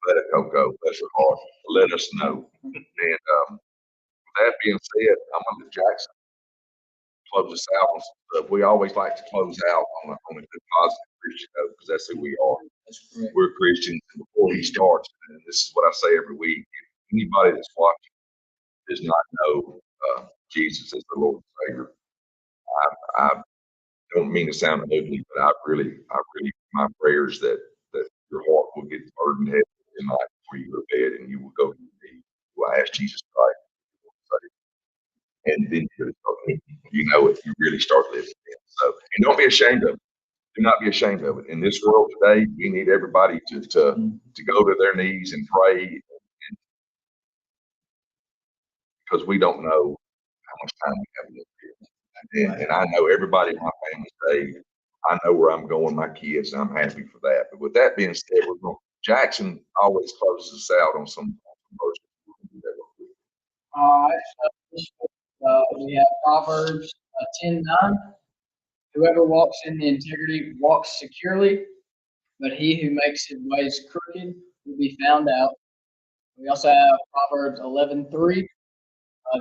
let it go. Bless your heart. Let us know. And with that being said, I'm going to let Jackson close us out on some stuff. We always like to close out on a good positive Christian note because that's who we are. We're Christians. And before he starts, and this is what I say every week, if anybody that's watching does not know Jesus as the Lord and Savior, I don't mean to sound ugly, but I really, my prayers that your heart will get burdened heavy tonight before you go to bed, and you will go to your knees. You will ask Jesus Christ, and then you know if you really start living it. So, and don't be ashamed of it. Do not be ashamed of it. In this world today, we need everybody to go to their knees and pray, because we don't know how much time we have left here. And I know everybody in my family saved. I know where I'm going, my kids, and I'm happy for that. But with that being said, Jackson always closes us out on some verses. All right. So we have Proverbs 10:9. Whoever walks in the integrity walks securely, but he who makes his ways crooked will be found out. We also have Proverbs 11:3.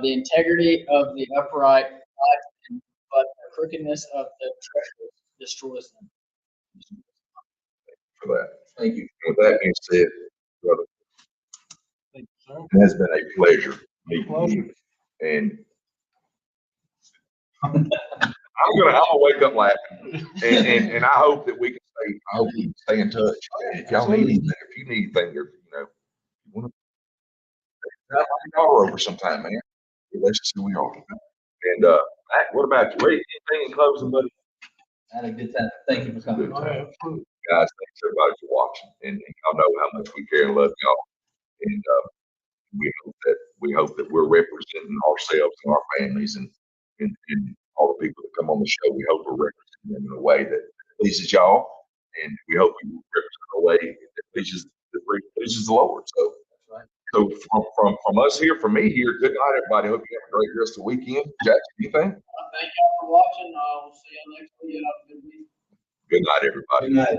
The integrity of the upright life, but the crookedness of the treacherous destroys them. For that. Thank you. With that being said, brother, Thank you, sir. it has been a pleasure meeting you. And I'm gonna wake up laughing. And I hope that we can stay in touch. If y'all need anything, if you need anything, or you want to have my daughter over sometime, man. Let's just see who we are. And Matt, what about you? Anything in closing, buddy? Had a good time. Thank you for coming. Oh, yeah, absolutely. Guys, thanks everybody for watching. And y'all know how much we care and love y'all. And we hope that we're representing ourselves and our families and all the people that come on the show. We hope we're representing them in a way that pleases y'all, and we hope we represent in a way that pleases the Lord. So, so from us here, from me here, good night, everybody. Hope you have a great rest of the weekend. Jackson, anything? Thank y'all for watching. We'll see y'all next week. Have a good week. Good night, everybody. Good night.